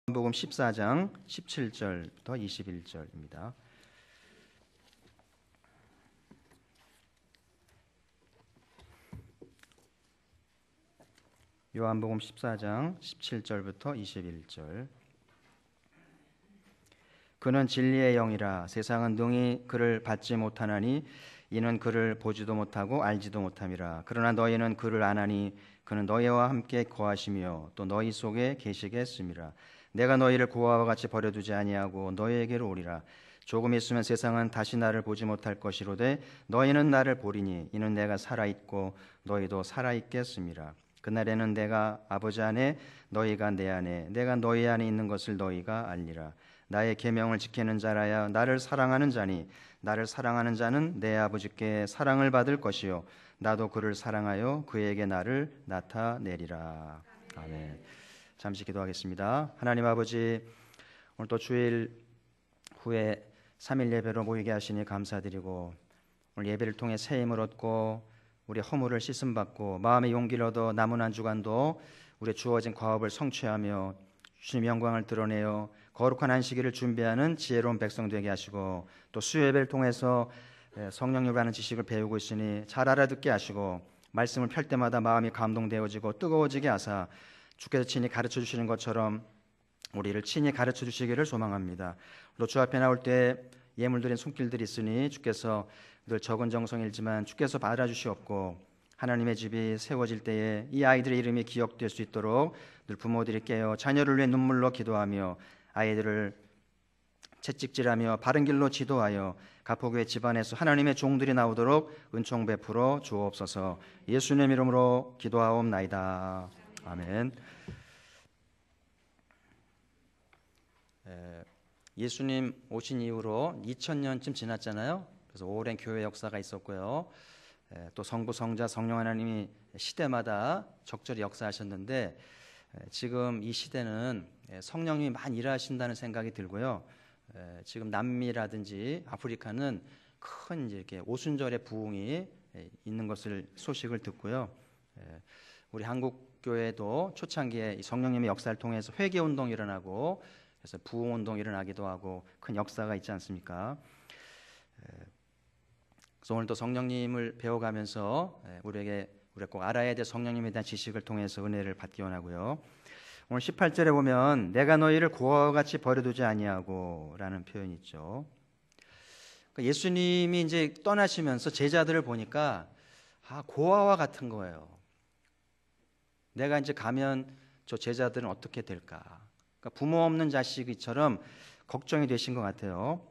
요한복음 14장 17절부터 21절입니다. 요한복음 14장 17절부터 21절. 그는 진리의 영이라 세상은 능히 그를 받지 못하나니 이는 그를 보지도 못하고 알지도 못함이라. 그러나 너희는 그를 아나니 그는 너희와 함께 거하시며 또 너희 속에 계시겠음이라. 내가 너희를 고아와 같이 버려두지 아니하고 너희에게로 오리라. 조금 있으면 세상은 다시 나를 보지 못할 것이로되 너희는 나를 보리니 이는 내가 살아있고 너희도 살아있겠음이라. 그날에는 내가 아버지 안에 너희가 내 안에 내가 너희 안에 있는 것을 너희가 알리라. 나의 계명을 지키는 자라야 나를 사랑하는 자니 나를 사랑하는 자는 내 아버지께 사랑을 받을 것이요 나도 그를 사랑하여 그에게 나를 나타내리라. 아멘. 잠시 기도하겠습니다. 하나님 아버지, 오늘 또 주일 후에 3일 예배로 모이게 하시니 감사드리고 오늘 예배를 통해 새 힘을 얻고 우리 허물을 씻음받고 마음의 용기를 얻어 남은 한 주간도 우리의 주어진 과업을 성취하며 주님의 영광을 드러내어 거룩한 안식일을 준비하는 지혜로운 백성 되게 하시고 또 수요 예배를 통해서 성령님이라는 지식을 배우고 있으니 잘 알아듣게 하시고 말씀을 펼 때마다 마음이 감동되어지고 뜨거워지게 하사 주께서 친히 가르쳐 주시는 것처럼 우리를 친히 가르쳐 주시기를 소망합니다. 또 주 앞에 나올 때 예물 드린 손길들이 있으니 주께서 늘 적은 정성이지만 주께서 받아주시옵고 하나님의 집이 세워질 때에 이 아이들의 이름이 기억될 수 있도록 늘 부모들이 깨어 자녀를 위해 눈물로 기도하며 아이들을 채찍질하며 바른 길로 지도하여 가포교회 집안에서 하나님의 종들이 나오도록 은총 베풀어 주옵소서. 예수님 이름으로 기도하옵나이다. 아멘. 예수님 오신 이후로 2000년쯤 지났잖아요. 그래서 오랜 교회 역사가 있었고요. 또 성부, 성자, 성령 하나님이 시대마다 적절히 역사하셨는데 지금 이 시대는 성령님이 많이 일하신다는 생각이 들고요. 지금 남미라든지 아프리카는 큰 이렇게 오순절의 부흥이 있는 것을 소식을 듣고요. 우리 한국 교회도 초창기에 성령님의 역사를 통해서 회개 운동이 일어나고 그래서 부흥 운동이 일어나기도 하고 큰 역사가 있지 않습니까? 그래서 오늘도 성령님을 배워가면서 우리가 꼭 알아야 될 성령님에 대한 지식을 통해서 은혜를 받기 원하고요. 오늘 18절에 보면 내가 너희를 고아와 같이 버려두지 아니하고 라는 표현이 있죠. 그러니까 예수님이 이제 떠나시면서 제자들을 보니까 고아와 같은 거예요. 내가 이제 가면 저 제자들은 어떻게 될까? 그러니까 부모 없는 자식이처럼 걱정이 되신 것 같아요.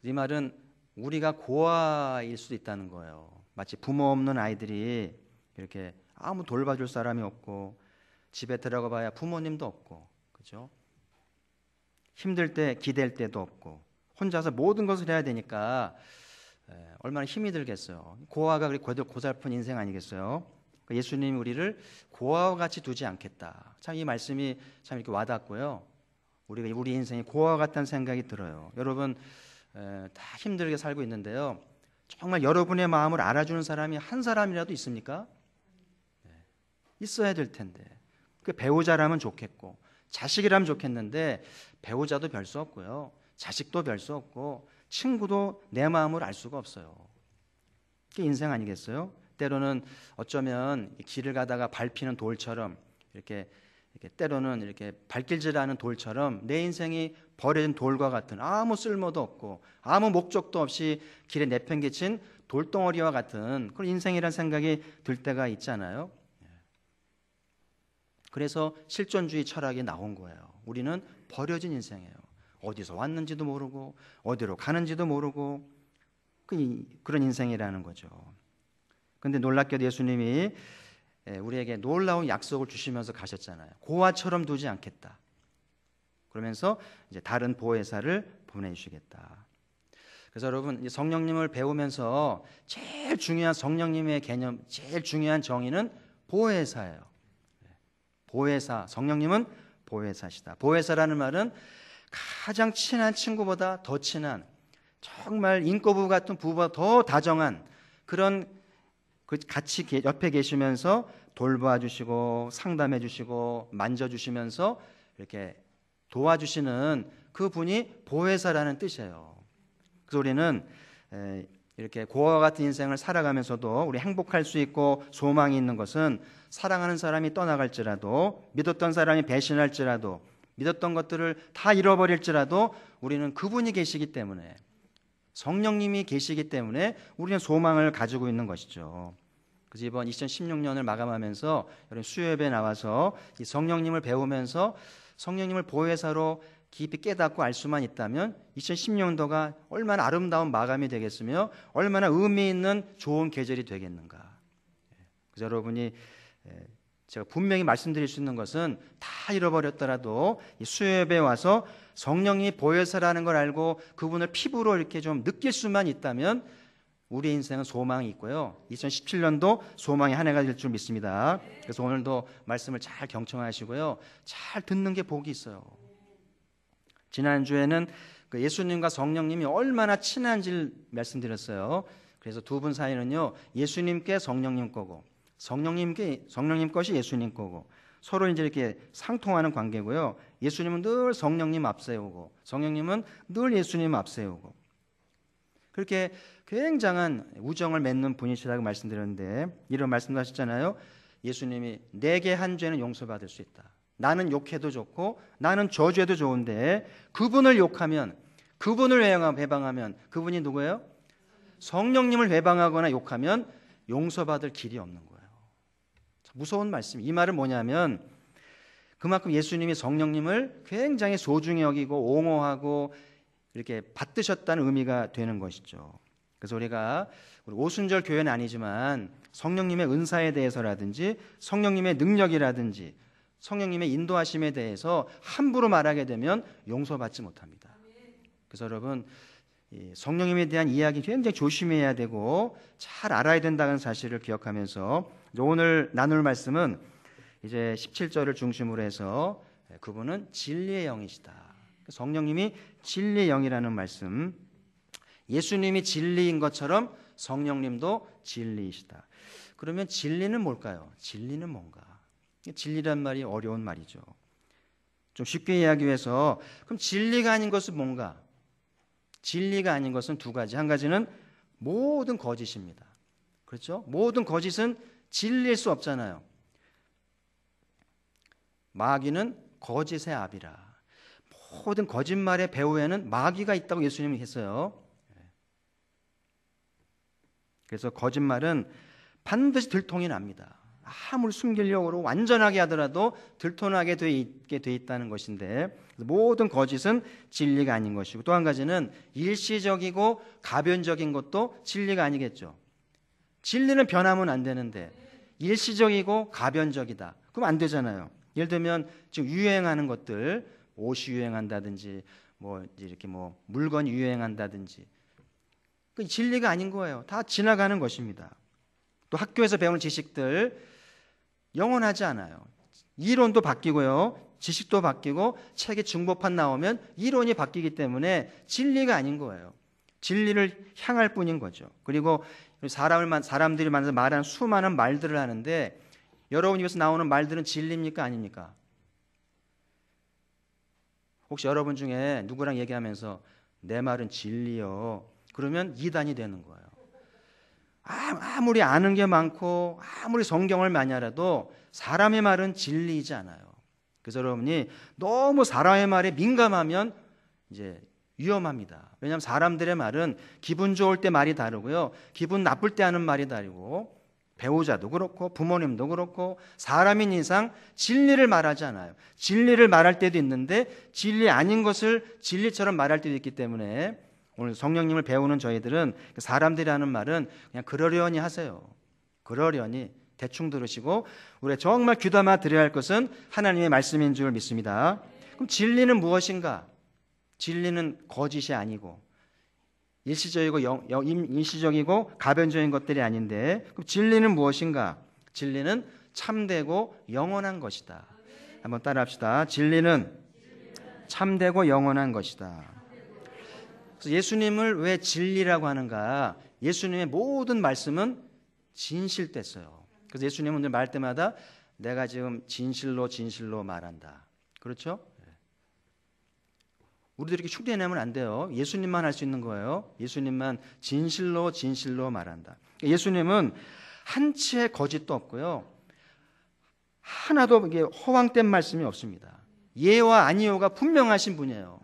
이 말은 우리가 고아일 수도 있다는 거예요. 마치 부모 없는 아이들이 이렇게 아무 돌봐줄 사람이 없고 집에 들어가 봐야 부모님도 없고, 그죠? 힘들 때 기댈 때도 없고 혼자서 모든 것을 해야 되니까 얼마나 힘이 들겠어요. 고아가 그렇게 고달픈 인생 아니겠어요? 그러니까 예수님이 우리를 고아와 같이 두지 않겠다. 참 이 말씀이 참 이렇게 와닿고요. 우리 인생이 고아와 같다는 생각이 들어요. 여러분 다 힘들게 살고 있는데요. 정말 여러분의 마음을 알아주는 사람이 한 사람이라도 있습니까? 있어야 될 텐데. 그 배우자라면 좋겠고 자식이라면 좋겠는데 배우자도 별 수 없고요. 자식도 별 수 없고 친구도 내 마음을 알 수가 없어요. 그게 인생 아니겠어요? 때로는 어쩌면 길을 가다가 밟히는 돌처럼 이렇게 때로는 이렇게 발길질하는 돌처럼 내 인생이 버려진 돌과 같은 아무 쓸모도 없고 아무 목적도 없이 길에 내팽개친 돌덩어리와 같은 그런 인생이라는 생각이 들 때가 있잖아요. 그래서 실존주의 철학이 나온 거예요. 우리는 버려진 인생이에요. 어디서 왔는지도 모르고 어디로 가는지도 모르고 그런 인생이라는 거죠. 그런데 놀랍게도 예수님이 우리에게 놀라운 약속을 주시면서 가셨잖아요. 고아처럼 두지 않겠다. 그러면서 이제 다른 보혜사를 보내주시겠다. 그래서 여러분 성령님을 배우면서 제일 중요한 성령님의 개념, 제일 중요한 정의는 보혜사예요. 보혜사, 성령님은 보혜사시다. 보혜사라는 말은 가장 친한 친구보다 더 친한 정말 인꼬부 같은 부부보다 더 다정한 그런 같이 옆에 계시면서 돌봐주시고 상담해 주시고 만져주시면서 이렇게 도와주시는 그분이 보혜사라는 뜻이에요. 그래서 우리는 이렇게 고아와 같은 인생을 살아가면서도 우리 행복할 수 있고 소망이 있는 것은 사랑하는 사람이 떠나갈지라도, 믿었던 사람이 배신할지라도, 믿었던 것들을 다 잃어버릴지라도 우리는 그분이 계시기 때문에, 성령님이 계시기 때문에 우리는 소망을 가지고 있는 것이죠. 그래서 이번 2016년을 마감하면서 여러분 수요예배에 나와서 이 성령님을 배우면서 성령님을 보혜사로 깊이 깨닫고 알 수만 있다면 2010년도가 얼마나 아름다운 마감이 되겠으며 얼마나 의미 있는 좋은 계절이 되겠는가. 그래서 여러분이 제가 분명히 말씀드릴 수 있는 것은 다 잃어버렸더라도 이 수요예배에 와서 성령이 보혜사라는 걸 알고 그분을 피부로 이렇게 좀 느낄 수만 있다면 우리 인생은 소망이 있고요. 2017년도 소망의 한 해가 될 줄 믿습니다. 그래서 오늘도 말씀을 잘 경청하시고요. 잘 듣는 게 복이 있어요. 지난주에는 그 예수님과 성령님이 얼마나 친한지를 말씀드렸어요. 그래서 두 분 사이는요, 예수님께 성령님 거고 성령님 것이 예수님 거고 서로 이제 이렇게 상통하는 관계고요. 예수님은 늘 성령님 앞세우고 성령님은 늘 예수님 앞세우고 그렇게 굉장한 우정을 맺는 분이시라고 말씀드렸는데 이런 말씀도 하셨잖아요. 예수님이 내게 한 죄는 용서받을 수 있다. 나는 욕해도 좋고 나는 저주해도 좋은데 그분을 욕하면, 그분을 회방하면 그분이 누구예요? 성령님을 회방하거나 욕하면 용서받을 길이 없는 거예요. 무서운 말씀. 이 말은 뭐냐면 그만큼 예수님이 성령님을 굉장히 소중히 여기고 옹호하고 이렇게 받드셨다는 의미가 되는 것이죠. 그래서 우리가 우리 오순절 교회는 아니지만 성령님의 은사에 대해서라든지 성령님의 능력이라든지 성령님의 인도하심에 대해서 함부로 말하게 되면 용서받지 못합니다. 그래서 여러분 성령님에 대한 이야기 굉장히 조심해야 되고 잘 알아야 된다는 사실을 기억하면서 오늘 나눌 말씀은 이제 17절을 중심으로 해서 그분은 진리의 영이시다. 성령님이 진리의 영이라는 말씀, 예수님이 진리인 것처럼 성령님도 진리이시다. 그러면 진리는 뭘까요? 진리는 뭔가? 진리란 말이 어려운 말이죠. 좀 쉽게 이야기하기 위해서 그럼 진리가 아닌 것은 뭔가? 진리가 아닌 것은 두 가지. 한 가지는 모든 거짓입니다. 그렇죠? 모든 거짓은 진리일 수 없잖아요. 마귀는 거짓의 아비라. 모든 거짓말의 배후에는 마귀가 있다고 예수님이 했어요. 그래서 거짓말은 반드시 들통이 납니다. 아무리 숨기려고 완전하게 하더라도 들통나게 돼 있다는 것인데 모든 거짓은 진리가 아닌 것이고 또 한 가지는 일시적이고 가변적인 것도 진리가 아니겠죠. 진리는 변하면 안 되는데 일시적이고 가변적이다. 그럼 안 되잖아요. 예를 들면 지금 유행하는 것들, 옷이 유행한다든지 뭐 이렇게 뭐 물건이 유행한다든지 그 진리가 아닌 거예요. 다 지나가는 것입니다. 또 학교에서 배우는 지식들 영원하지 않아요. 이론도 바뀌고요. 지식도 바뀌고 책에 중보판 나오면 이론이 바뀌기 때문에 진리가 아닌 거예요. 진리를 향할 뿐인 거죠. 그리고 사람들이 만나서 말하는 수많은 말들을 하는데 여러분 입에서 나오는 말들은 진리입니까? 아닙니까? 혹시 여러분 중에 누구랑 얘기하면서 내 말은 진리요. 그러면 이단이 되는 거예요. 아무리 아는 게 많고 아무리 성경을 많이 알아도 사람의 말은 진리이지 않아요. 그래서 여러분이 너무 사람의 말에 민감하면 이제 위험합니다. 왜냐하면 사람들의 말은 기분 좋을 때 말이 다르고요. 기분 나쁠 때 하는 말이 다르고 배우자도 그렇고 부모님도 그렇고 사람인 이상 진리를 말하지 않아요. 진리를 말할 때도 있는데 진리 아닌 것을 진리처럼 말할 때도 있기 때문에 오늘 성령님을 배우는 저희들은 사람들이 하는 말은 그냥 그러려니 하세요. 그러려니 대충 들으시고 우리가 정말 귀담아 들어야 할 것은 하나님의 말씀인 줄 믿습니다. 그럼 진리는 무엇인가? 진리는 거짓이 아니고 일시적이고 가변적인 것들이 아닌데 그럼 진리는 무엇인가? 진리는 참되고 영원한 것이다. 한번 따라합시다. 진리는 참되고 영원한 것이다. 그래서 예수님을 왜 진리라고 하는가? 예수님의 모든 말씀은 진실됐어요. 그래서 예수님은 말 때마다 내가 지금 진실로 말한다. 그렇죠? 우리들이 흉내내면 안 돼요. 예수님만 할 수 있는 거예요. 예수님만 진실로 말한다. 예수님은 한치의 거짓도 없고요. 하나도 이게 허황된 말씀이 없습니다. 예와 아니요가 분명하신 분이에요.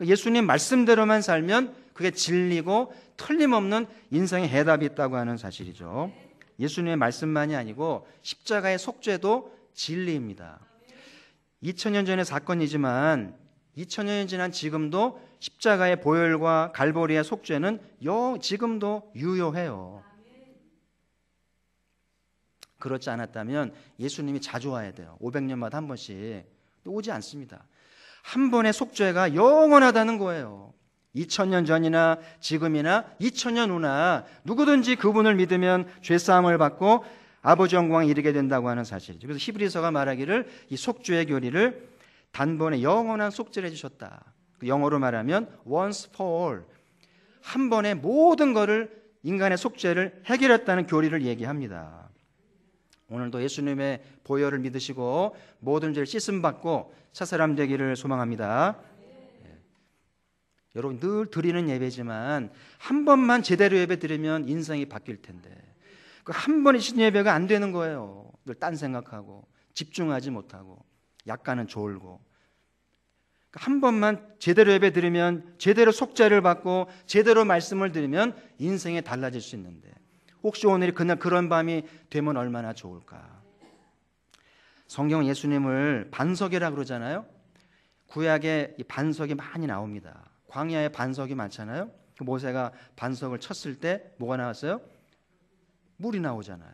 예수님 말씀대로만 살면 그게 진리고 틀림없는 인생의 해답이 있다고 하는 사실이죠. 예수님의 말씀만이 아니고 십자가의 속죄도 진리입니다. 2000년 전의 사건이지만 2000년이 지난 지금도 십자가의 보혈과 갈보리의 속죄는 지금도 유효해요. 그렇지 않았다면 예수님이 자주 와야 돼요. 500년마다 한 번씩. 오지 않습니다. 한 번의 속죄가 영원하다는 거예요. 2000년 전이나 지금이나 2000년 후나 누구든지 그분을 믿으면 죄사함을 받고 아버지 영광에 이르게 된다고 하는 사실이죠. 그래서 히브리서가 말하기를 이 속죄의 교리를 단번에 영원한 속죄를 해주셨다. 영어로 말하면 once for all, 한 번에 모든 것을 인간의 속죄를 해결했다는 교리를 얘기합니다. 오늘도 예수님의 보혈을 믿으시고 모든 죄를 씻음받고 새사람 되기를 소망합니다. 여러분 늘 드리는 예배지만 한 번만 제대로 예배 드리면 인생이 바뀔 텐데 그 한 번의 신 예배가 안 되는 거예요. 늘 딴 생각하고 집중하지 못하고 약간은 졸고 한 번만 제대로 예배 드리면 제대로 속죄를 받고 제대로 말씀을 드리면 인생이 달라질 수 있는데 혹시 오늘이 그런 밤이 되면 얼마나 좋을까. 성경은 예수님을 반석이라고 그러잖아요. 구약에 이 반석이 많이 나옵니다. 광야에 반석이 많잖아요. 모세가 반석을 쳤을 때 뭐가 나왔어요? 물이 나오잖아요.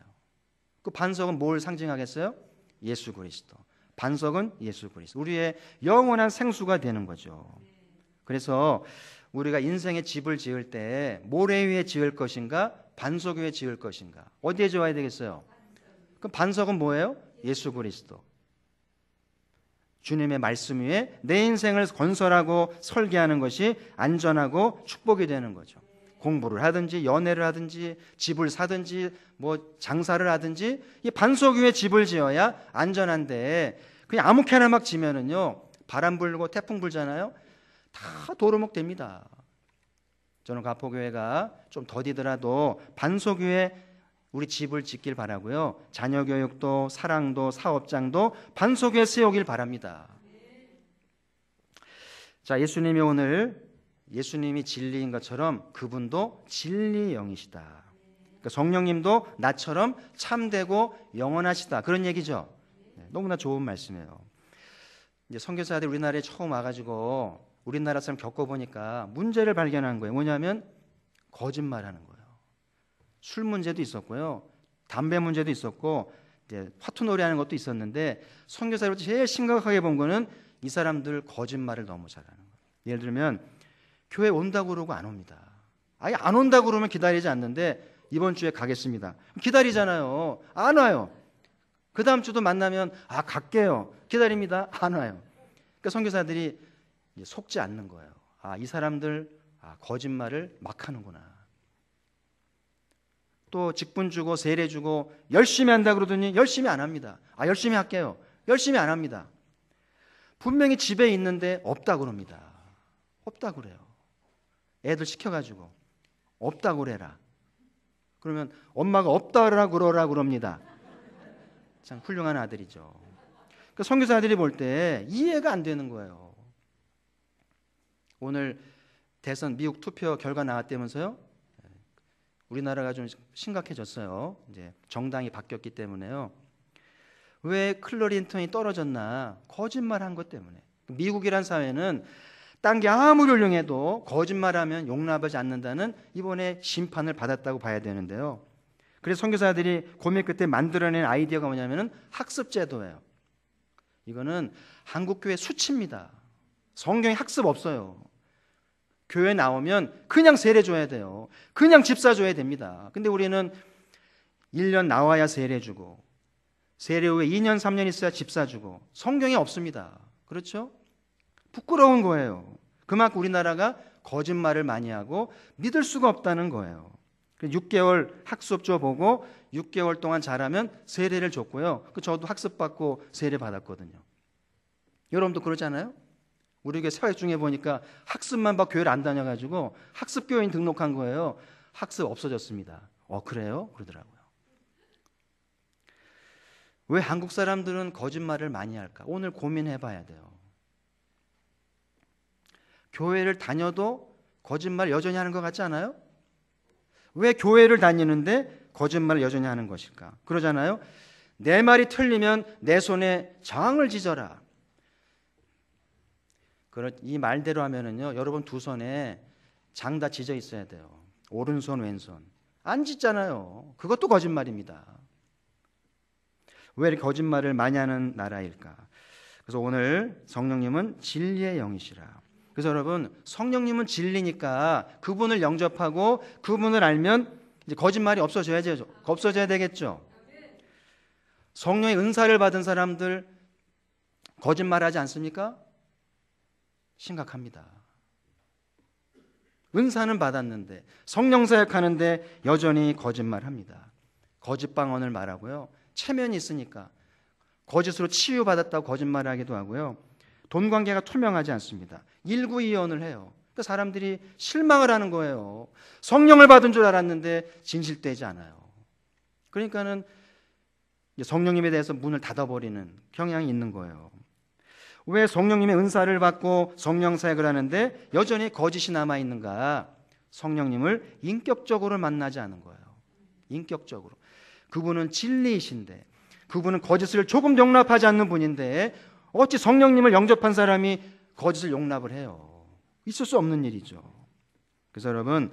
그 반석은 뭘 상징하겠어요? 예수 그리스도. 반석은 예수 그리스도. 우리의 영원한 생수가 되는 거죠. 그래서 우리가 인생의 집을 지을 때 모래 위에 지을 것인가 반석 위에 지을 것인가 어디에 지어야 되겠어요? 그럼 반석은 뭐예요? 예수 그리스도. 주님의 말씀 위에 내 인생을 건설하고 설계하는 것이 안전하고 축복이 되는 거죠. 공부를 하든지 연애를 하든지 집을 사든지 뭐 장사를 하든지 이 반석 위에 집을 지어야 안전한데 그냥 아무렇게나 막 지면은요 바람 불고 태풍 불잖아요. 다 도루묵 됩니다. 저는 가포교회가 좀 더디더라도 반석 위에 우리 집을 짓길 바라고요. 자녀 교육도 사랑도 사업장도 반석 위에 세우길 바랍니다. 자, 예수님이 오늘 예수님이 진리인 것처럼 그분도 진리 영이시다. 그러니까 성령님도 나처럼 참되고 영원하시다. 그런 얘기죠. 너무나 좋은 말씀이에요. 이제 선교사들이 우리나라에 처음 와가지고 우리나라 사람 겪어보니까 문제를 발견한 거예요. 뭐냐면 거짓말하는 거예요. 술 문제도 있었고요, 담배 문제도 있었고, 이제 화투놀이하는 것도 있었는데 선교사로 제일 심각하게 본 거는 이 사람들 거짓말을 너무 잘하는 거예요. 예를 들면 교회 온다고 그러고 안 옵니다. 아예 안 온다고 그러면 기다리지 않는데 이번 주에 가겠습니다. 기다리잖아요. 안 와요. 그 다음 주도 만나면 갈게요. 기다립니다. 안 와요. 그러니까 선교사들이 속지 않는 거예요. 이 사람들 거짓말을 막 하는구나. 또 직분 주고 세례 주고 열심히 한다 그러더니 열심히 안 합니다. 열심히 할게요. 열심히 안 합니다. 분명히 집에 있는데 없다 그럽니다. 없다 그래요. 애들 시켜가지고 없다 그래라. 그러면 엄마가 없다라 그러라 그럽니다. 참 훌륭한 아들이죠. 그러니까 선교사들이 볼 때 이해가 안 되는 거예요. 오늘 대선 미국 투표 결과 나왔다면서요? 우리나라가 좀 심각해졌어요. 이제 정당이 바뀌었기 때문에요. 왜 클린턴이 떨어졌나? 거짓말한 것 때문에. 미국이란 사회는 딴 게 아무리 훌륭해도 거짓말하면 용납하지 않는다는 이번에 심판을 받았다고 봐야 되는데요. 그래서 선교사들이 고민 끝에 만들어낸 아이디어가 뭐냐면은 학습 제도예요. 이거는 한국교회 수치입니다. 성경에 학습 없어요. 교회 나오면 그냥 세례 줘야 돼요. 그냥 집사 줘야 됩니다. 근데 우리는 1년 나와야 세례 주고 세례 후에 2년 3년 있어야 집사 주고 성경에 없습니다. 그렇죠? 부끄러운 거예요. 그만큼 우리나라가 거짓말을 많이 하고 믿을 수가 없다는 거예요. 6개월 학습 줘보고 6개월 동안 잘하면 세례를 줬고요. 저도 학습받고 세례 받았거든요. 여러분도 그러잖아요? 우리 교회 사회 중에 보니까 학습만 봐 교회를 안 다녀가지고 학습교인 등록한 거예요. 학습 없어졌습니다. 그래요? 그러더라고요. 왜 한국 사람들은 거짓말을 많이 할까? 오늘 고민해 봐야 돼요. 교회를 다녀도 거짓말 여전히 하는 것 같지 않아요? 왜 교회를 다니는데 거짓말을 여전히 하는 것일까? 그러잖아요. 내 말이 틀리면 내 손에 저항을 지져라. 이 말대로 하면은요, 여러분 두 손에 장 다 지져 있어야 돼요. 오른손, 왼손. 안 짓잖아요. 그것도 거짓말입니다. 왜 이렇게 거짓말을 많이 하는 나라일까? 그래서 오늘 성령님은 진리의 영이시라. 그래서 여러분, 성령님은 진리니까 그분을 영접하고 그분을 알면 이제 거짓말이 없어져야 되겠죠. 성령의 은사를 받은 사람들 거짓말하지 않습니까? 심각합니다. 은사는 받았는데 성령 사역하는데 여전히 거짓말합니다. 거짓방언을 말하고요. 체면이 있으니까 거짓으로 치유받았다고 거짓말하기도 하고요. 돈 관계가 투명하지 않습니다. 일구이연을 해요. 그러니까 사람들이 실망을 하는 거예요. 성령을 받은 줄 알았는데 진실되지 않아요. 그러니까는 성령님에 대해서 문을 닫아버리는 경향이 있는 거예요. 왜 성령님의 은사를 받고 성령 사역을 하는데 여전히 거짓이 남아있는가? 성령님을 인격적으로 만나지 않은 거예요. 인격적으로. 그분은 진리이신데, 그분은 거짓을 조금 용납하지 않는 분인데 어찌 성령님을 영접한 사람이 거짓을 용납을 해요? 있을 수 없는 일이죠. 그래서 여러분,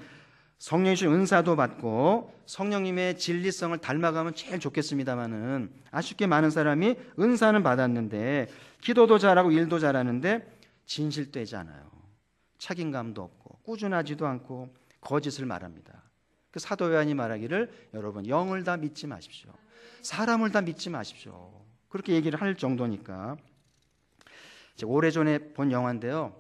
성령이 주신 은사도 받고 성령님의 진리성을 닮아가면 제일 좋겠습니다만은 아쉽게 많은 사람이 은사는 받았는데 기도도 잘하고 일도 잘하는데 진실되지 않아요. 책임감도 없고 꾸준하지도 않고 거짓을 말합니다. 그 사도 요한이 말하기를 여러분 영을 다 믿지 마십시오. 사람을 다 믿지 마십시오. 그렇게 얘기를 할 정도니까. 오래전에 본 영화인데요.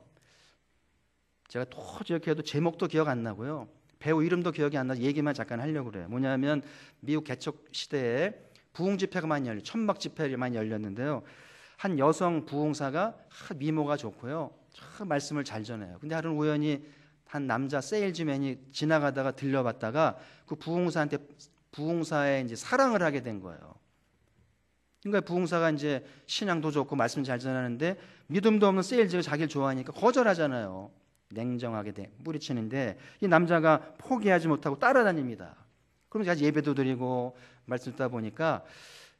제가 도저히 이렇게 해도 제목도 기억 안 나고요. 배우 이름도 기억이 안 나서 얘기만 잠깐 하려고 그래요. 뭐냐면 미국 개척 시대에 부흥 집회가 많이 열려, 천막 집회가 많이 열렸는데요. 한 여성 부흥사가 미모가 좋고요. 참 말씀을 잘 전해요. 근데 하루는 우연히 한 남자 세일즈맨이 지나가다가 들려봤다가 그 부흥사에 이제 사랑을 하게 된 거예요. 그러니까 부흥사가 이제 신앙도 좋고 말씀 잘 전하는데 믿음도 없는 세일즈가 자기를 좋아하니까 거절하잖아요. 냉정하게 뿌리치는데 이 남자가 포기하지 못하고 따라다닙니다. 그럼 제가 예배도 드리고 말씀 듣다 보니까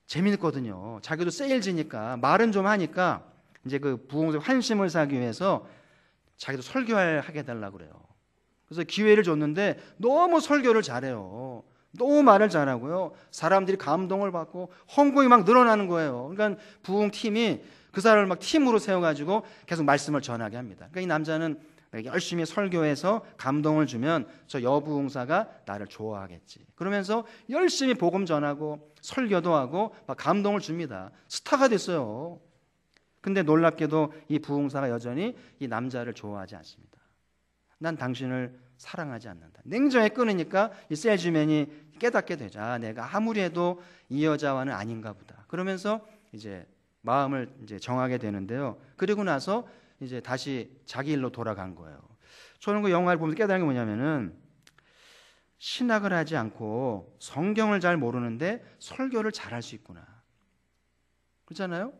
재밌거든요. 자기도 세일즈니까 말은 좀 하니까 이제 그 부흥사 환심을 사기 위해서 자기도 설교하게 해달라고 그래요. 그래서 기회를 줬는데 너무 설교를 잘해요. 너무 말을 잘하고요. 사람들이 감동을 받고 헌금이 막 늘어나는 거예요. 그러니까 부흥팀이 그 사람을 막 팀으로 세워가지고 계속 말씀을 전하게 합니다. 그러니까 이 남자는 열심히 설교해서 감동을 주면 저 여부흥사가 나를 좋아하겠지. 그러면서 열심히 복음 전하고 설교도 하고 막 감동을 줍니다. 스타가 됐어요. 근데 놀랍게도 이 부흥사가 여전히 이 남자를 좋아하지 않습니다. 난 당신을 사랑하지 않는다. 냉정하게 끊으니까 이 셀즈맨이 깨닫게 되죠. 내가 아무리 해도 이 여자와는 아닌가 보다. 그러면서 이제 마음을 이제 정하게 되는데요. 그리고 나서 이제 다시 자기 일로 돌아간 거예요. 저는 그 영화를 보면서 깨달은 게 뭐냐면은 신학을 하지 않고 성경을 잘 모르는데 설교를 잘할 수 있구나. 그렇잖아요?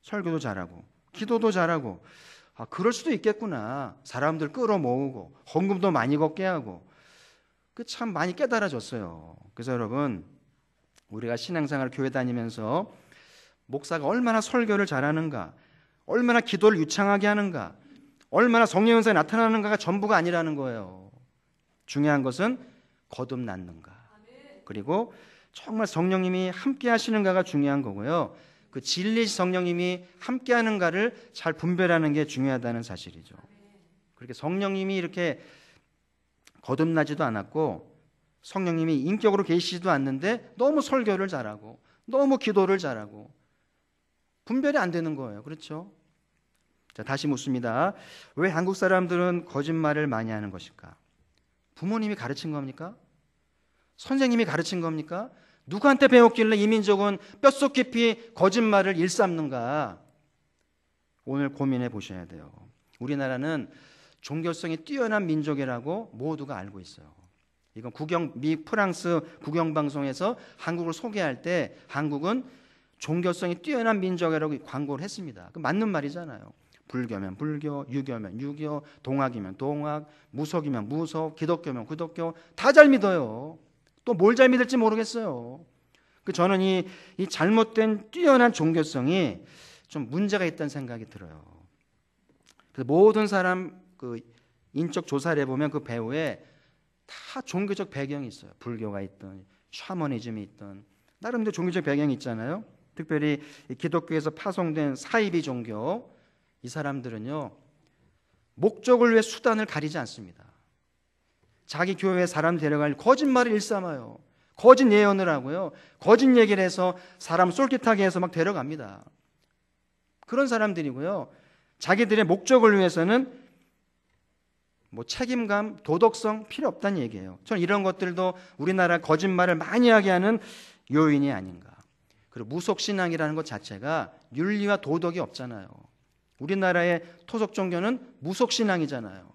설교도 잘하고 기도도 잘하고 그럴 수도 있겠구나. 사람들 끌어모으고 헌금도 많이 걷게 하고 그 참 많이 깨달아졌어요. 그래서 여러분 우리가 신앙생활 교회 다니면서 목사가 얼마나 설교를 잘하는가, 얼마나 기도를 유창하게 하는가, 얼마나 성령 은사가 나타나는가가 전부가 아니라는 거예요. 중요한 것은 거듭났는가, 그리고 정말 성령님이 함께 하시는가가 중요한 거고요. 그 진리 성령님이 함께 하는가를 잘 분별하는 게 중요하다는 사실이죠. 그렇게 성령님이 이렇게 거듭나지도 않았고 성령님이 인격으로 계시지도 않는데 너무 설교를 잘하고 너무 기도를 잘하고 분별이 안 되는 거예요. 그렇죠? 자, 다시 묻습니다. 왜 한국 사람들은 거짓말을 많이 하는 것일까? 부모님이 가르친 겁니까? 선생님이 가르친 겁니까? 누구한테 배웠길래 이 민족은 뼛속 깊이 거짓말을 일삼는가? 오늘 고민해 보셔야 돼요. 우리나라는 종교성이 뛰어난 민족이라고 모두가 알고 있어요. 이건 프랑스 국영방송에서 한국을 소개할 때 한국은 종교성이 뛰어난 민족이라고 광고를 했습니다. 그 맞는 말이잖아요. 불교면 불교, 유교면 유교, 동학이면 동학, 무속이면 무속, 기독교면 기독교, 다 잘 믿어요. 또 뭘 잘 믿을지 모르겠어요. 저는 이 잘못된 뛰어난 종교성이 좀 문제가 있다는 생각이 들어요. 그래서 모든 사람 인적 조사를 해보면 그 배후에 다 종교적 배경이 있어요. 불교가 있든 샤머니즘이 있든 나름대로 종교적 배경이 있잖아요. 특별히 기독교에서 파송된 사이비 종교, 이 사람들은요 목적을 위해 수단을 가리지 않습니다. 자기 교회에 사람 데려갈 거짓말을 일삼아요. 거짓 예언을 하고요, 거짓 얘기를 해서 사람 쏠깃하게 해서 막 데려갑니다. 그런 사람들이고요, 자기들의 목적을 위해서는 책임감, 도덕성 필요 없다는 얘기예요. 저는 이런 것들도 우리나라 거짓말을 많이 하게 하는 요인이 아닌가. 그리고 무속신앙이라는 것 자체가 윤리와 도덕이 없잖아요. 우리나라의 토속 종교는 무속신앙이잖아요.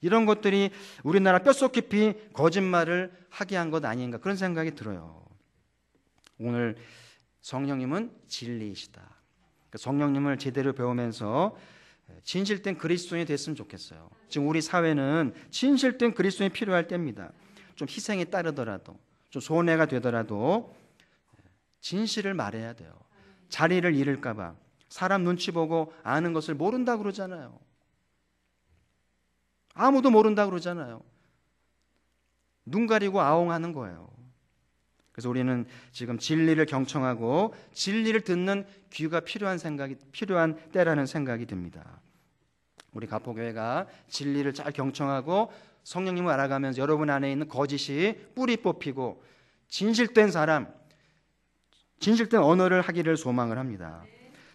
이런 것들이 우리나라 뼛속 깊이 거짓말을 하게 한 것 아닌가, 그런 생각이 들어요. 오늘 성령님은 진리이시다. 성령님을 제대로 배우면서 진실된 그리스도인이 됐으면 좋겠어요. 지금 우리 사회는 진실된 그리스도인이 필요할 때입니다. 좀 희생이 따르더라도, 좀 손해가 되더라도 진실을 말해야 돼요. 자리를 잃을까 봐. 사람 눈치 보고 아는 것을 모른다 그러잖아요. 아무도 모른다 그러잖아요. 눈 가리고 아웅하는 거예요. 그래서 우리는 지금 진리를 경청하고 진리를 듣는 귀가 필요한 때라는 생각이 듭니다. 우리 가포교회가 진리를 잘 경청하고 성령님을 알아가면서 여러분 안에 있는 거짓이 뿌리 뽑히고 진실된 사람, 진실된 언어를 하기를 소망을 합니다.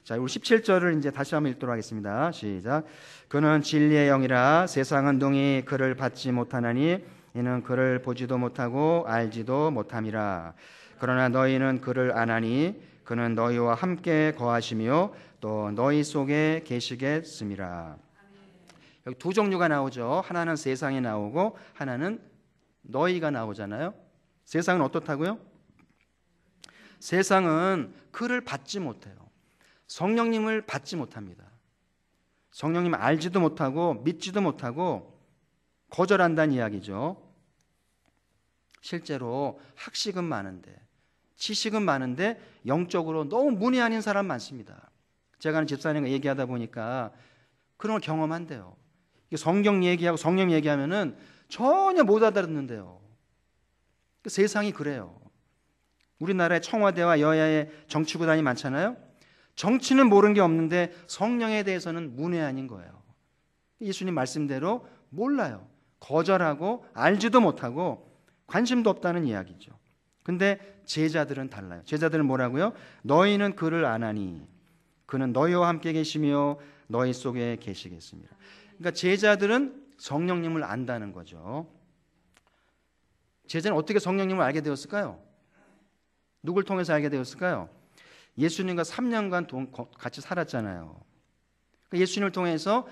자, 우리 17절을 이제 다시 한번 읽도록 하겠습니다. 시작. 그는 진리의 영이라 세상은 동이 그를 받지 못하나니 이는 그를 보지도 못하고 알지도 못함이라. 그러나 너희는 그를 아나니 그는 너희와 함께 거하시며 또 너희 속에 계시겠음이라. 여기 두 종류가 나오죠. 하나는 세상이 나오고 하나는 너희가 나오잖아요. 세상은 어떻다고요? 세상은 그를 받지 못해요. 성령님을 받지 못합니다. 성령님을 알지도 못하고 믿지도 못하고 거절한다는 이야기죠. 실제로 학식은 많은데, 지식은 많은데 영적으로 너무 문이 아닌 사람 많습니다. 제가 아는 집사님과 얘기하다 보니까 그런 걸 경험한대요. 성경 얘기하고 성령 얘기하면은 전혀 못 알아듣는데요. 세상이 그래요. 우리나라에 청와대와 여야의 정치구단이 많잖아요. 정치는 모르는 게 없는데 성령에 대해서는 문외한인 거예요. 예수님 말씀대로 몰라요. 거절하고 알지도 못하고 관심도 없다는 이야기죠. 근데 제자들은 달라요. 제자들은 뭐라고요? 너희는 그를 아나니 그는 너희와 함께 계시며 너희 속에 계시겠습니다. 그러니까 제자들은 성령님을 안다는 거죠. 제자는 어떻게 성령님을 알게 되었을까요? 누굴 통해서 알게 되었을까요? 예수님과 3년간 같이 살았잖아요. 예수님을 통해서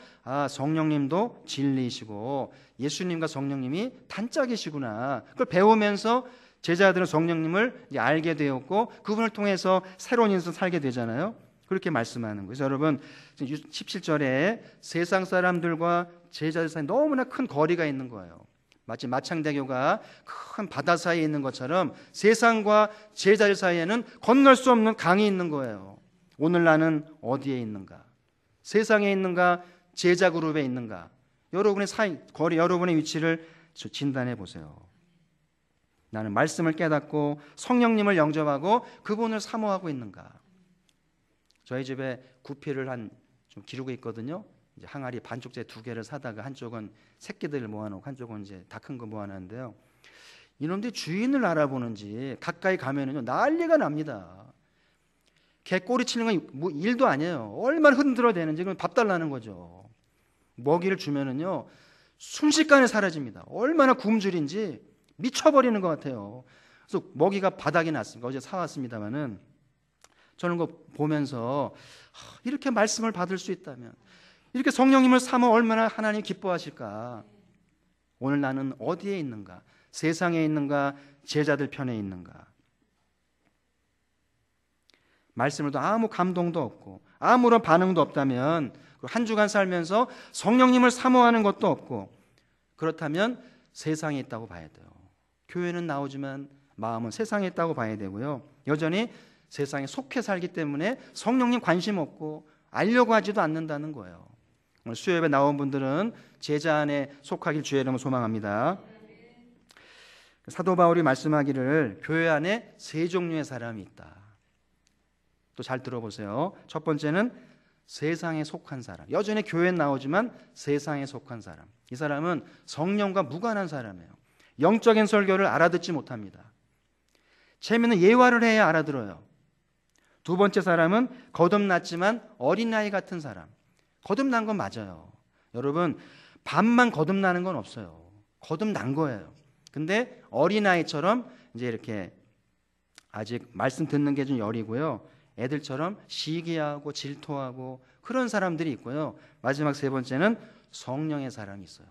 성령님도 진리이시고 예수님과 성령님이 단짝이시구나, 그걸 배우면서 제자들은 성령님을 알게 되었고 그분을 통해서 새로운 인생 살게 되잖아요. 그렇게 말씀하는 거예요. 그래서 여러분 17절에 세상 사람들과 제자들 사이에 너무나 큰 거리가 있는 거예요. 마치 마창대교가 큰 바다 사이에 있는 것처럼 세상과 제자들 사이에는 건널 수 없는 강이 있는 거예요. 오늘 나는 어디에 있는가? 세상에 있는가? 제자 그룹에 있는가? 여러분의 거리, 여러분의 위치를 진단해 보세요. 나는 말씀을 깨닫고 성령님을 영접하고 그분을 사모하고 있는가? 저희 집에 구피를 좀 기르고 있거든요. 이제 항아리 반쪽짜리 2개를 사다가 한쪽은 새끼들 모아놓고 한쪽은 이제 다 큰 거 모아놨는데요. 이놈들이 주인을 알아보는지 가까이 가면은요 난리가 납니다. 개 꼬리 치는 건 뭐 일도 아니에요. 얼마나 흔들어대는지. 그럼 밥 달라는 거죠. 먹이를 주면은요 순식간에 사라집니다. 얼마나 굶주린지 미쳐버리는 것 같아요. 그래서 먹이가 바닥에 났습니다. 어제 사왔습니다마는 저는 그거 보면서 이렇게 말씀을 받을 수 있다면, 이렇게 성령님을 삼아 얼마나 하나님 기뻐하실까? 오늘 나는 어디에 있는가? 세상에 있는가? 제자들 편에 있는가? 말씀을 도 아무 감동도 없고 아무런 반응도 없다면, 한 주간 살면서 성령님을 사모하는 것도 없고, 그렇다면 세상에 있다고 봐야 돼요. 교회는 나오지만 마음은 세상에 있다고 봐야 되고요. 여전히 세상에 속해 살기 때문에 성령님 관심 없고 알려고 하지도 않는다는 거예요. 오늘 수요예배 나온 분들은 제자 안에 속하길 주의 이름으로 소망합니다. 사도 바울이 말씀하기를 교회 안에 세 종류의 사람이 있다. 또 잘 들어보세요. 첫 번째는 세상에 속한 사람. 여전히 교회에 나오지만 세상에 속한 사람. 이 사람은 성령과 무관한 사람이에요. 영적인 설교를 알아듣지 못합니다. 재미있는 예화를 해야 알아들어요. 두 번째 사람은 거듭났지만 어린아이 같은 사람. 거듭난 건 맞아요. 여러분, 반만 거듭나는 건 없어요. 거듭난 거예요. 근데 어린아이처럼 이제 이렇게 아직 말씀 듣는 게 좀 여리고요. 애들처럼 시기하고 질투하고 그런 사람들이 있고요. 마지막 세 번째는 성령의 사람이 있어요.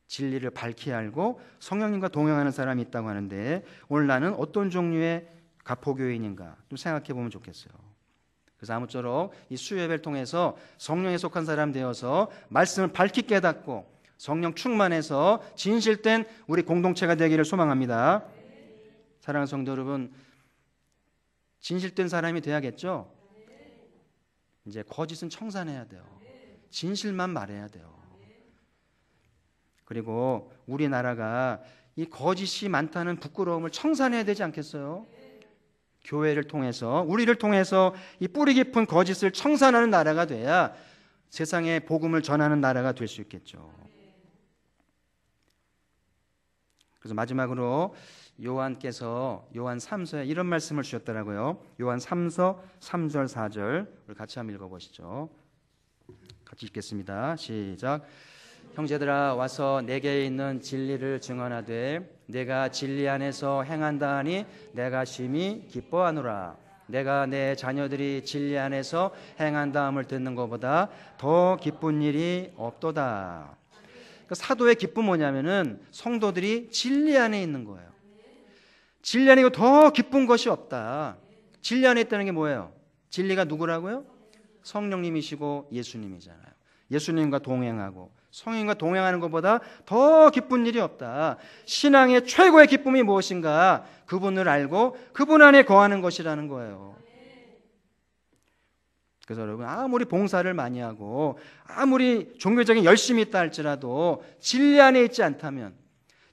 진리를 밝히 알고 성령님과 동행하는 사람이 있다고 하는데, 오늘 나는 어떤 종류의 가포교인인가 좀 생각해 보면 좋겠어요. 그래서 아무쪼록 이 수요예배를 통해서 성령에 속한 사람 되어서 말씀을 밝히 깨닫고 성령 충만해서 진실된 우리 공동체가 되기를 소망합니다. 사랑하는 성도 여러분, 진실된 사람이 돼야겠죠? 이제 거짓은 청산해야 돼요. 진실만 말해야 돼요. 그리고 우리나라가 이 거짓이 많다는 부끄러움을 청산해야 되지 않겠어요? 교회를 통해서, 우리를 통해서 이 뿌리 깊은 거짓을 청산하는 나라가 돼야 세상에 복음을 전하는 나라가 될 수 있겠죠. 그래서 마지막으로 요한께서 요한 3서에 이런 말씀을 주셨더라고요. 요한 3서 3절 4절 우리 같이 한번 읽어보시죠. 같이 읽겠습니다. 시작. 형제들아, 와서 내게 있는 진리를 증언하되 내가 진리 안에서 행한다 하니 내가 심히 기뻐하노라. 내가 내 자녀들이 진리 안에서 행한다함을 듣는 것보다 더 기쁜 일이 없도다. 그러니까 사도의 기쁨 뭐냐면은 성도들이 진리 안에 있는 거예요. 진리 안에 더 기쁜 것이 없다. 진리 안에 있다는 게 뭐예요? 진리가 누구라고요? 성령님이시고 예수님이잖아요. 예수님과 동행하고 성령님과 동행하는 것보다 더 기쁜 일이 없다. 신앙의 최고의 기쁨이 무엇인가? 그분을 알고 그분 안에 거하는 것이라는 거예요. 그래서 여러분, 아무리 봉사를 많이 하고 아무리 종교적인 열심이 있다 할지라도 진리 안에 있지 않다면,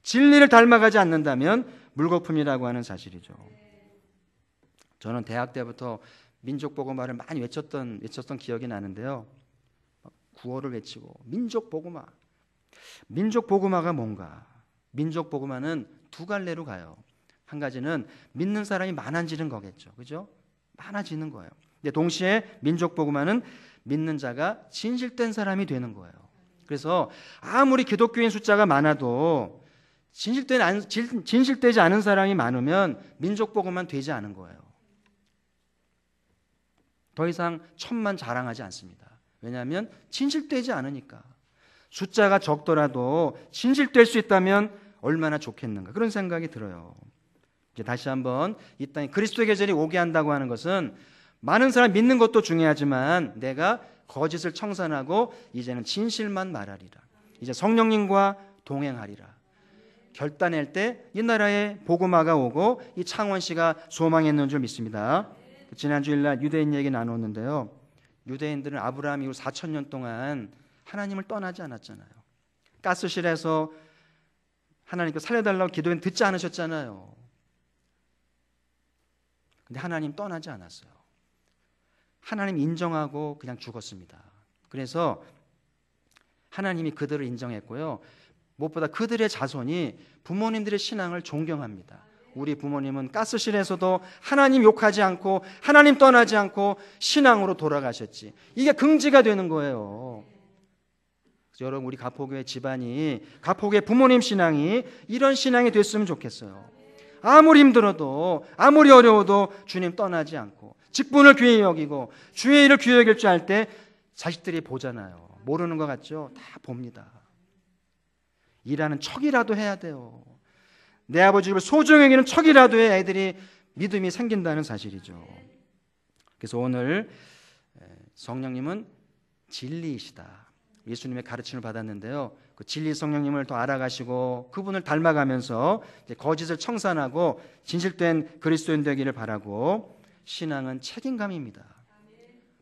진리를 닮아가지 않는다면 물거품이라고 하는 사실이죠. 저는 대학 때부터 민족복음화를 많이 외쳤던 기억이 나는데요. 구호를 외치고 민족복음화. 민족복음화가 뭔가? 민족복음화는 두 갈래로 가요. 한 가지는 믿는 사람이 많아지는 거겠죠. 그죠? 많아지는 거예요. 근데 동시에 민족복음화는 믿는 자가 진실된 사람이 되는 거예요. 그래서 아무리 기독교인 숫자가 많아도 진실되지 않은 사람이 많으면 민족복음화는 되지 않은 거예요. 더 이상 천만 자랑하지 않습니다. 왜냐하면 진실되지 않으니까. 숫자가 적더라도 진실될 수 있다면 얼마나 좋겠는가, 그런 생각이 들어요. 이제 다시 한번 이 땅에 그리스도의 계절이 오게 한다고 하는 것은 많은 사람 믿는 것도 중요하지만 내가 거짓을 청산하고 이제는 진실만 말하리라. 이제 성령님과 동행하리라. 결단할 때 이 나라에 복음화가 오고 이 창원시가 소망했는 줄 믿습니다. 지난 주일날 유대인 얘기 나눴는데요. 유대인들은 아브라함 이후 4,000년 동안 하나님을 떠나지 않았잖아요. 가스실에서 하나님께 살려달라고 기도했는데 듣지 않으셨잖아요. 근데 하나님 떠나지 않았어요. 하나님 인정하고 그냥 죽었습니다. 그래서 하나님이 그들을 인정했고요. 무엇보다 그들의 자손이 부모님들의 신앙을 존경합니다. 우리 부모님은 가스실에서도 하나님 욕하지 않고 하나님 떠나지 않고 신앙으로 돌아가셨지. 이게 긍지가 되는 거예요. 그래서 여러분, 우리 가포교회 집안이, 가포교회 부모님 신앙이 이런 신앙이 됐으면 좋겠어요. 아무리 힘들어도 아무리 어려워도 주님 떠나지 않고 직분을 귀히 여기고 주의 일을 귀히 여길 줄 알 때 자식들이 보잖아요. 모르는 것 같죠? 다 봅니다. 일하는 척이라도 해야 돼요. 내 아버지 집을 소중히 여기는 척이라도 해야 애들이 믿음이 생긴다는 사실이죠. 그래서 오늘 성령님은 진리이시다. 예수님의 가르침을 받았는데요. 그 진리 성령님을 더 알아가시고 그분을 닮아가면서 이제 거짓을 청산하고 진실된 그리스도인 되기를 바라고, 신앙은 책임감입니다.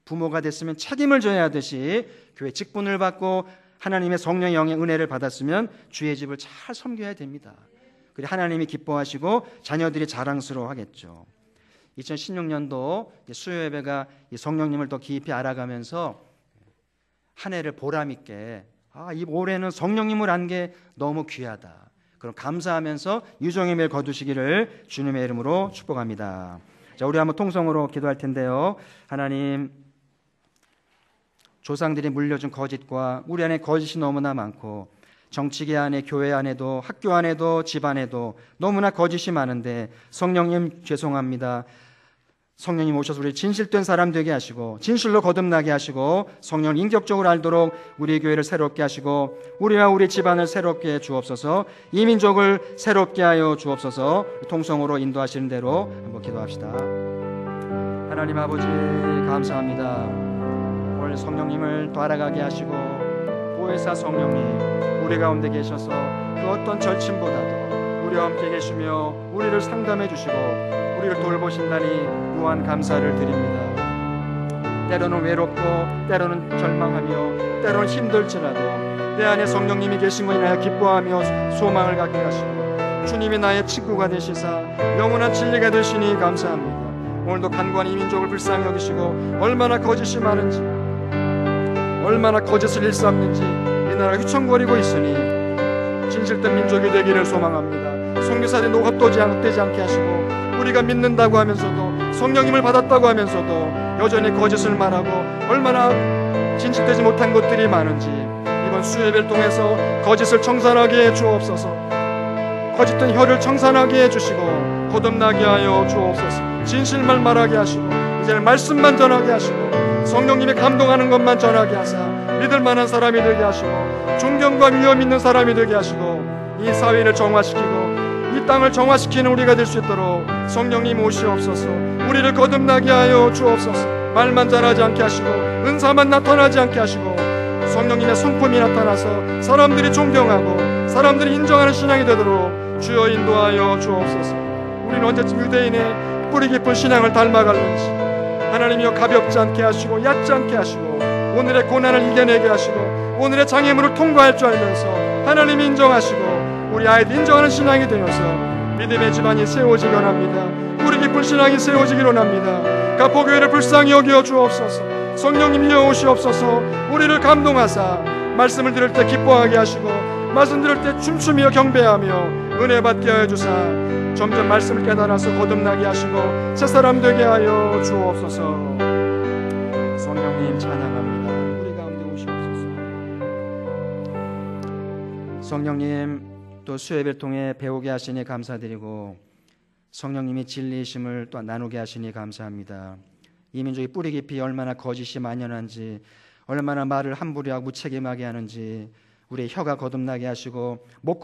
부모가 됐으면 책임을 져야 하듯이 교회 직분을 받고 하나님의 성령의 영의 은혜를 받았으면 주의 집을 잘 섬겨야 됩니다. 그리고 하나님이 기뻐하시고 자녀들이 자랑스러워하겠죠. 2016년도 수요 예배가 성령님을 더 깊이 알아가면서 한 해를 보람 있게, 이 올해는 성령님을 안 게 너무 귀하다, 그럼 감사하면서 유종의 매를 거두시기를 주님의 이름으로 축복합니다. 자, 우리 한번 통성으로 기도할 텐데요. 하나님, 조상들이 물려준 거짓과 우리 안에 거짓이 너무나 많고, 정치계 안에, 교회 안에도, 학교 안에도, 집 안에도 너무나 거짓이 많은데 성령님 죄송합니다. 성령님 오셔서 우리 진실된 사람 되게 하시고 진실로 거듭나게 하시고 성령을 인격적으로 알도록 우리 교회를 새롭게 하시고 우리와 우리 집안을 새롭게 주옵소서. 이 민족을 새롭게 하여 주옵소서. 통성으로 인도하시는 대로 한번 기도합시다. 하나님 아버지 감사합니다. 오늘 성령님을 더 알아가게 하시고 보혜사 성령님 우리 가운데 계셔서 그 어떤 절친보다도 우리와 함께 계시며 우리를 상담해 주시고 우리를 돌보신다니 무한 감사를 드립니다. 때로는 외롭고 때로는 절망하며 때로는 힘들지라도 내 안에 성령님이 계신 것을 인하여 기뻐하며 소망을 갖게 하시고 주님이 나의 친구가 되시사 영원한 진리가 되시니 감사합니다. 오늘도 간관히 이 민족을 불쌍히 여기시고 얼마나 거짓이 많은지, 얼마나 거짓을 일삼는지 이 나라가 휘청거리고 있으니 진실된 민족이 되기를 소망합니다. 선교사들이 노합되지 않게 하시고 우리가 믿는다고 하면서도 성령님을 받았다고 하면서도 여전히 거짓을 말하고 얼마나 진실되지 못한 것들이 많은지 이번 수요예배를 통해서 거짓을 청산하게 해 주옵소서. 거짓된 혀를 청산하게 해 주시고 거듭나게 하여 주옵소서. 진실만 말하게 하시고 이제는 말씀만 전하게 하시고 성령님이 감동하는 것만 전하게 하사 믿을 만한 사람이 되게 하시고 존경과 위엄 있는 사람이 되게 하시고 이 사회를 정화시키고 이 땅을 정화시키는 우리가 될 수 있도록 성령님 오시옵소서. 우리를 거듭나게 하여 주옵소서. 말만 잘하지 않게 하시고 은사만 나타나지 않게 하시고 성령님의 성품이 나타나서 사람들이 존경하고 사람들이 인정하는 신앙이 되도록 주여 인도하여 주옵소서. 우리는 언제쯤 유대인의 뿌리 깊은 신앙을 닮아갈는지 하나님이여 가볍지 않게 하시고 얕지 않게 하시고 오늘의 고난을 이겨내게 하시고 오늘의 장애물을 통과할 줄 알면서 하나님이 인정하시고 우리 아이들 인정하는 신앙이 되어서 믿음의 집안이 세워지기 원합니다. 뿌리 깊은 신앙이 세워지기 원합니다. 가포교회를 불쌍히 여겨 주옵소서. 성령님이여 오시옵소서. 우리를 감동하사 말씀을 들을 때 기뻐하게 하시고 말씀 들을 때 춤추며 경배하며 은혜 받게 하여 주사 점점 말씀을 깨달아서 거듭나게 하시고 새사람 되게 하여 주옵소서. 성령님 찬양합니다. 우리 가운데 오시옵소서. 성령님 또 수요예배를 통해 배우게 하시니 감사드리고 성령님이 진리이심을 또 나누게 하시니 감사합니다. 이 민족이 뿌리 깊이 얼마나 거짓이 만연한지 얼마나 말을 함부로 하고 무책임하게 하는지 우리의 혀가 거듭나게 하시고 목